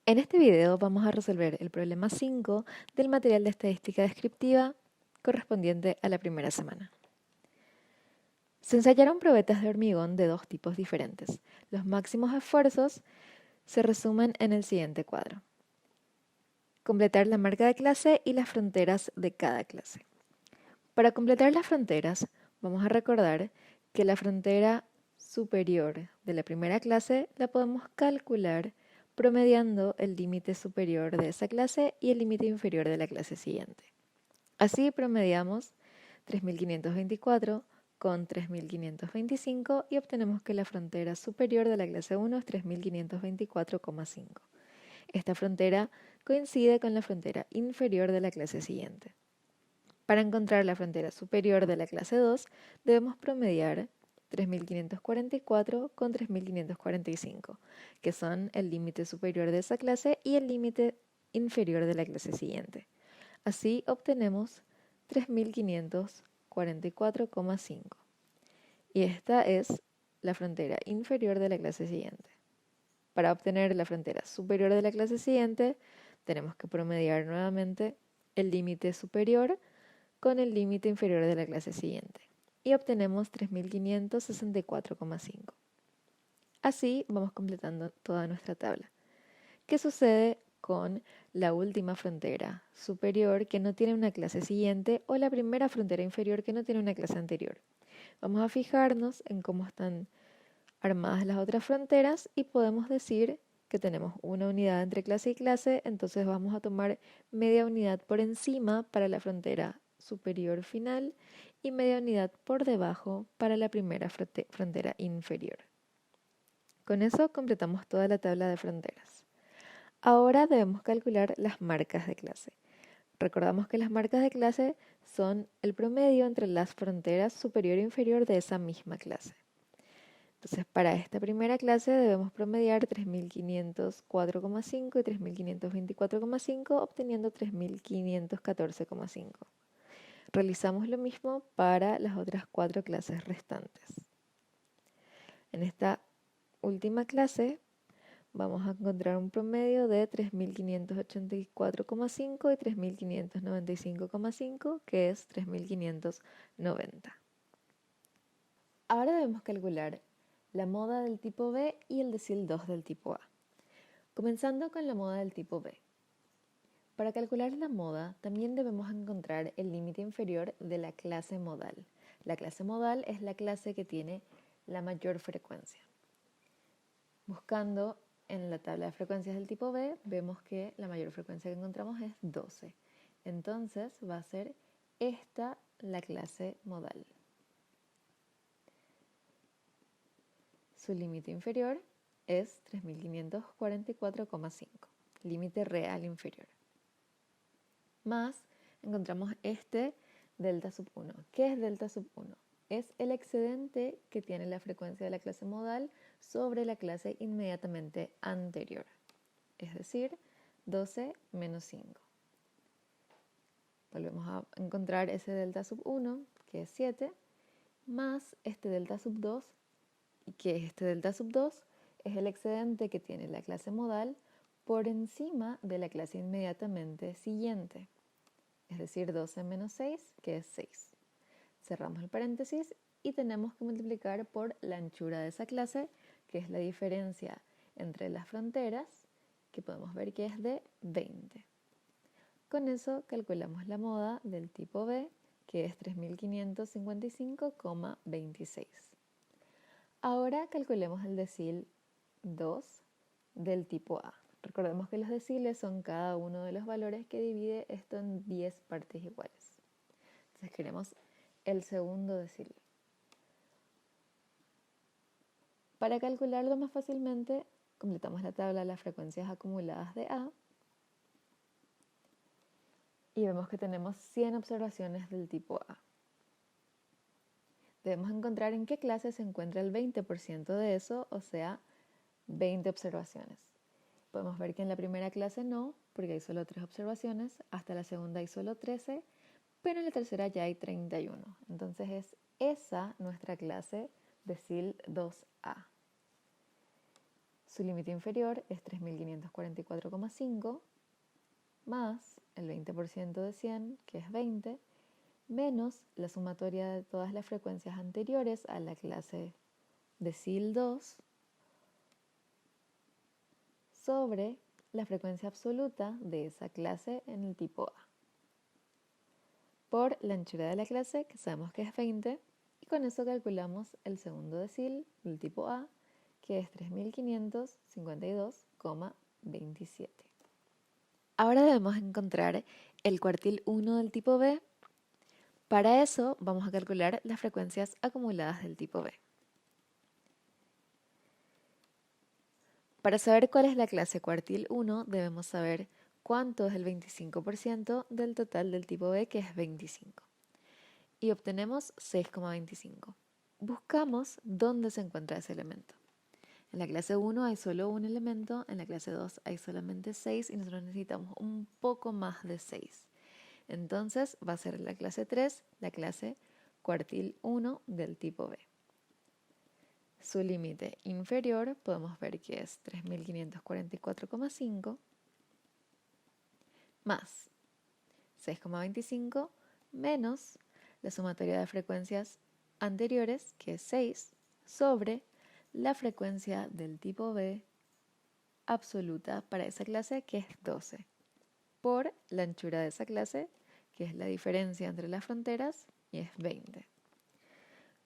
En este video vamos a resolver el problema 5 del material de estadística descriptiva correspondiente a la primera semana. Se ensayaron probetas de hormigón de dos tipos diferentes. Los máximos esfuerzos se resumen en el siguiente cuadro. Completar la marca de clase y las fronteras de cada clase. Para completar las fronteras, vamos a recordar que la frontera superior de la primera clase la podemos calcular promediando el límite superior de esa clase y el límite inferior de la clase siguiente. Así promediamos 3.524 con 3.525 y obtenemos que la frontera superior de la clase 1 es 3.524,5. Esta frontera coincide con la frontera inferior de la clase siguiente. Para encontrar la frontera superior de la clase 2, debemos promediar 3.544 con 3.545, que son el límite superior de esa clase y el límite inferior de la clase siguiente. Así obtenemos 3.544,5. Y esta es la frontera inferior de la clase siguiente. Para obtener la frontera superior de la clase siguiente, tenemos que promediar nuevamente el límite superior con el límite inferior de la clase siguiente y obtenemos 3.564,5. Así vamos completando toda nuestra tabla. ¿Qué sucede con la última frontera superior que no tiene una clase siguiente o la primera frontera inferior que no tiene una clase anterior? Vamos a fijarnos en cómo están armadas las otras fronteras y podemos decir que tenemos una unidad entre clase y clase, entonces vamos a tomar media unidad por encima para la frontera superior final y media unidad por debajo para la primera frontera inferior. Con eso completamos toda la tabla de fronteras. Ahora debemos calcular las marcas de clase. Recordamos que las marcas de clase son el promedio entre las fronteras superior e inferior de esa misma clase. Entonces, para esta primera clase debemos promediar 3.504,5 y 3.524,5, obteniendo 3.514,5. Realizamos lo mismo para las otras 4 clases restantes. En esta última clase vamos a encontrar un promedio de 3.584,5 y 3.595,5, que es 3.590. Ahora debemos calcular la moda del tipo B y el decil 2 del tipo A. Comenzando con la moda del tipo B. Para calcular la moda, también debemos encontrar el límite inferior de la clase modal. La clase modal es la clase que tiene la mayor frecuencia. Buscando en la tabla de frecuencias del tipo B, vemos que la mayor frecuencia que encontramos es 12. Entonces va a ser esta la clase modal. Su límite inferior es 3.544,5, límite real inferior. Más encontramos este delta sub 1. ¿Qué es delta sub 1? Es el excedente que tiene la frecuencia de la clase modal sobre la clase inmediatamente anterior, es decir, 12 menos 5. Volvemos a encontrar ese delta sub 1, que es 7, más este delta sub 2, y que este delta sub 2 es el excedente que tiene la clase modal por encima de la clase inmediatamente siguiente, es decir, 12 menos 6, que es 6. Cerramos el paréntesis y tenemos que multiplicar por la anchura de esa clase, que es la diferencia entre las fronteras, que podemos ver que es de 20. Con eso calculamos la moda del tipo B, que es 3.555,26. Ahora calculemos el decil 2 del tipo A. Recordemos que los deciles son cada uno de los valores que divide esto en 10 partes iguales. Entonces queremos el segundo decil. Para calcularlo más fácilmente, completamos la tabla de las frecuencias acumuladas de A y vemos que tenemos 100 observaciones del tipo A. Debemos encontrar en qué clase se encuentra el 20% de eso, o sea, 20 observaciones. Podemos ver que en la primera clase no, porque hay solo 3 observaciones, hasta la segunda hay solo 13, pero en la tercera ya hay 31. Entonces es esa nuestra clase decil 2A. Su límite inferior es 3544,5 más el 20% de 100, que es 20, menos la sumatoria de todas las frecuencias anteriores a la clase decil 2 sobre la frecuencia absoluta de esa clase en el tipo A, por la anchura de la clase, que sabemos que es 20, y con eso calculamos el segundo decil del tipo A, que es 3552,27. Ahora debemos encontrar el cuartil 1 del tipo B. Para eso vamos a calcular las frecuencias acumuladas del tipo B. Para saber cuál es la clase cuartil 1, debemos saber cuánto es el 25% del total del tipo B, que es 25. Y obtenemos 6,25. Buscamos dónde se encuentra ese elemento. En la clase 1 hay solo un elemento, en la clase 2 hay solamente 6 y nosotros necesitamos un poco más de 6. Entonces va a ser la clase 3, la clase cuartil 1 del tipo B. Su límite inferior podemos ver que es 3544,5 más 6,25 menos la sumatoria de frecuencias anteriores, que es 6, sobre la frecuencia del tipo B absoluta para esa clase, que es 12, por la anchura de esa clase, que es la diferencia entre las fronteras, y es 20.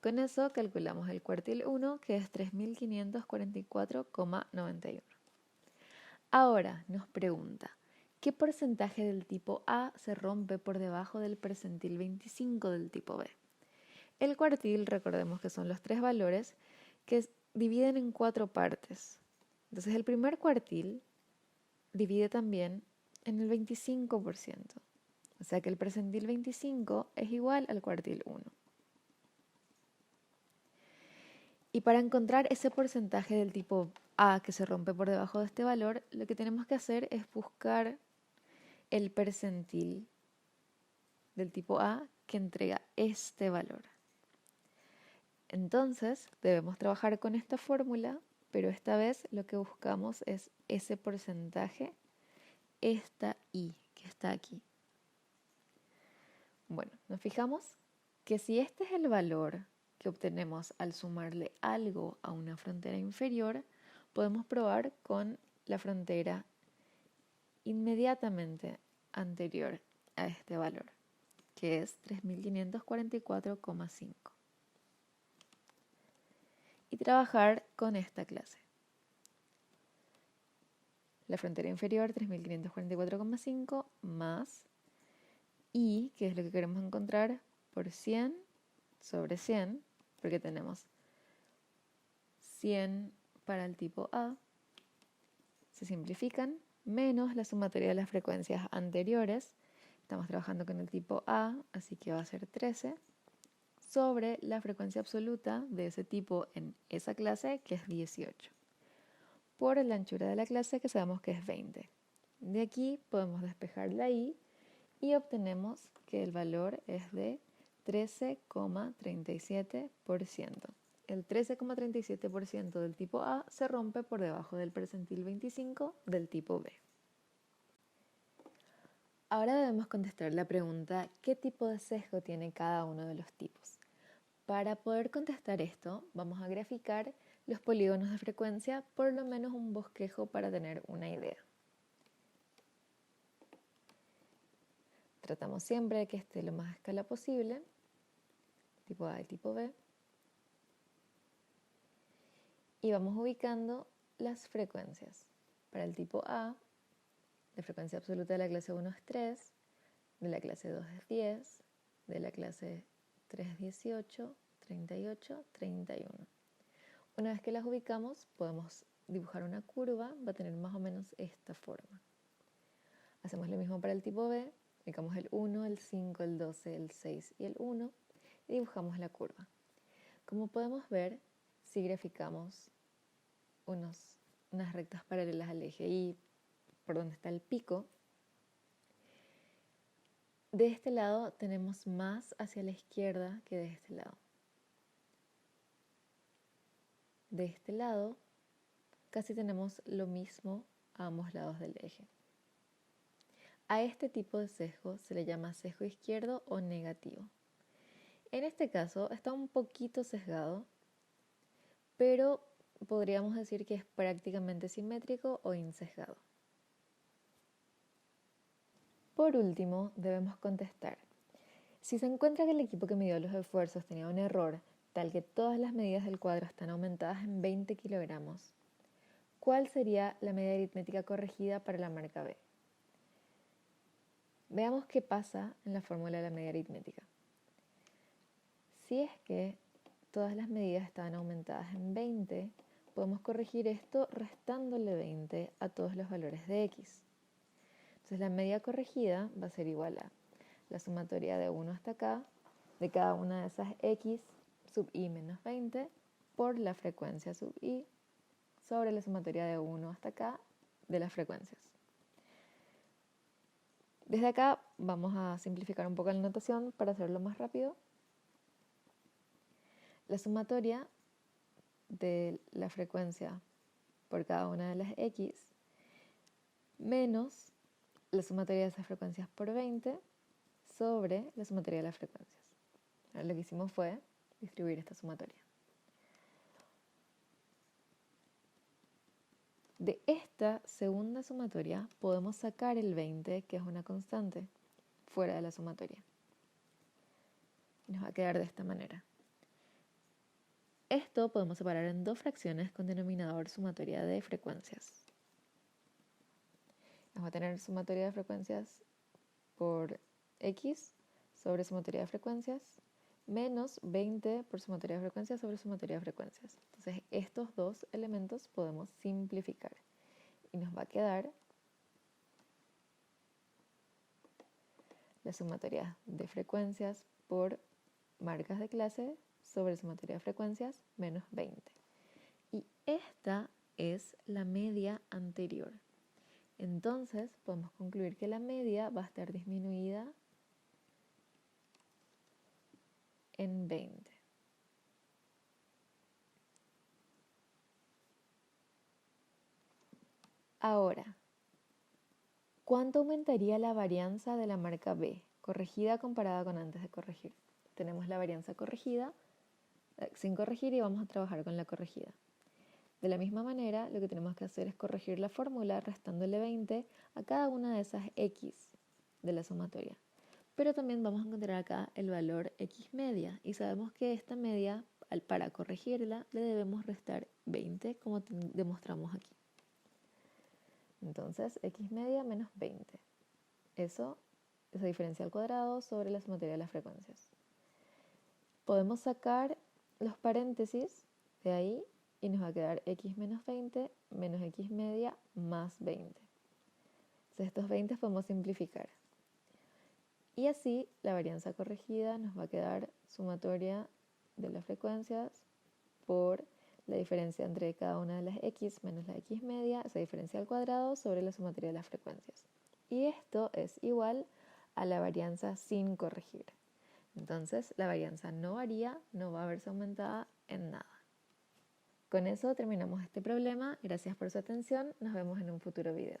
Con eso calculamos el cuartil 1, que es 3544,91. Ahora nos pregunta, ¿qué porcentaje del tipo A se rompe por debajo del percentil 25 del tipo B? El cuartil, recordemos que son los tres valores que dividen en 4 partes. Entonces el primer cuartil divide también en el 25%. O sea que el percentil 25 es igual al cuartil 1. Y para encontrar ese porcentaje del tipo A que se rompe por debajo de este valor, lo que tenemos que hacer es buscar el percentil del tipo A que entrega este valor. Entonces debemos trabajar con esta fórmula, pero esta vez lo que buscamos es ese porcentaje, esta I que está aquí. Bueno, nos fijamos que si este es el valor que obtenemos al sumarle algo a una frontera inferior, podemos probar con la frontera inmediatamente anterior a este valor, que es 3544,5. Y trabajar con esta clase. La frontera inferior, 3544,5, más I, que es lo que queremos encontrar, por 100 sobre 100, porque tenemos 100 para el tipo A, se simplifican, menos la sumatoria de las frecuencias anteriores, estamos trabajando con el tipo A, así que va a ser 13, sobre la frecuencia absoluta de ese tipo en esa clase, que es 18, por la anchura de la clase, que sabemos que es 20. De aquí podemos despejar la I y obtenemos que el valor es de 13,37%. El 13,37% del tipo A se rompe por debajo del percentil 25 del tipo B. Ahora debemos contestar la pregunta, ¿qué tipo de sesgo tiene cada uno de los tipos? Para poder contestar esto, vamos a graficar los polígonos de frecuencia, por lo menos un bosquejo para tener una idea. Tratamos siempre de que esté lo más a escala posible, tipo A y tipo B. Y vamos ubicando las frecuencias. Para el tipo A, la frecuencia absoluta de la clase 1 es 3, de la clase 2 es 10, de la clase 3 es 18, 38, 31. Una vez que las ubicamos, podemos dibujar una curva, va a tener más o menos esta forma. Hacemos lo mismo para el tipo B, ubicamos el 1, el 5, el 12, el 6 y el 1 y dibujamos la curva. Como podemos ver, si graficamos unas rectas paralelas al eje y por donde está el pico, de este lado tenemos más hacia la izquierda que de este lado. De este lado casi tenemos lo mismo a ambos lados del eje. A este tipo de sesgo se le llama sesgo izquierdo o negativo. En este caso está un poquito sesgado, pero podríamos decir que es prácticamente simétrico o insesgado. Por último, debemos contestar. Si se encuentra que el equipo que midió los esfuerzos tenía un error tal que todas las medidas del cuadro están aumentadas en 20 kilogramos, ¿cuál sería la medida aritmética corregida para la marca B? Veamos qué pasa en la fórmula de la medida aritmética. Si es que todas las medidas estaban aumentadas en 20, podemos corregir esto restándole 20 a todos los valores de x. Entonces la medida corregida va a ser igual a la sumatoria de 1 hasta acá, de cada una de esas x sub i menos 20, por la frecuencia sub i, sobre la sumatoria de 1 hasta acá de las frecuencias. Desde acá vamos a simplificar un poco la notación para hacerlo más rápido. La sumatoria de la frecuencia por cada una de las x menos la sumatoria de esas frecuencias por 20 sobre la sumatoria de las frecuencias. Ahora lo que hicimos fue distribuir esta sumatoria. De esta segunda sumatoria podemos sacar el 20, que es una constante, fuera de la sumatoria. Y nos va a quedar de esta manera. Esto podemos separar en dos fracciones con denominador sumatoria de frecuencias. Vamos a tener sumatoria de frecuencias por x sobre sumatoria de frecuencias menos 20 por sumatoria de frecuencias sobre sumatoria de frecuencias. Entonces estos dos elementos podemos simplificar y nos va a quedar la sumatoria de frecuencias por marcas de clase sobre sumatoria de frecuencias menos 20. Y esta es la media anterior. Entonces podemos concluir que la media va a estar disminuida en 20. Ahora, ¿cuánto aumentaría la varianza de la marca B, corregida comparada con antes de corregir? Tenemos la varianza corregida sin corregir y vamos a trabajar con la corregida. De la misma manera, lo que tenemos que hacer es corregir la fórmula restándole 20 a cada una de esas x de la sumatoria. Pero también vamos a encontrar acá el valor x media y sabemos que esta media, para corregirla, le debemos restar 20 como demostramos aquí. Entonces, x media menos 20. Esa diferencia al cuadrado sobre la sumatoria de las frecuencias. Podemos sacar los paréntesis de ahí y nos va a quedar x menos 20 menos x media más 20. Entonces estos 20 podemos simplificar. Y así la varianza corregida nos va a quedar sumatoria de las frecuencias por la diferencia entre cada una de las x menos la x media, esa diferencia al cuadrado sobre la sumatoria de las frecuencias. Y esto es igual a la varianza sin corregir. Entonces la varianza no varía, no va a verse aumentada en nada. Con eso terminamos este problema. Gracias por su atención. Nos vemos en un futuro video.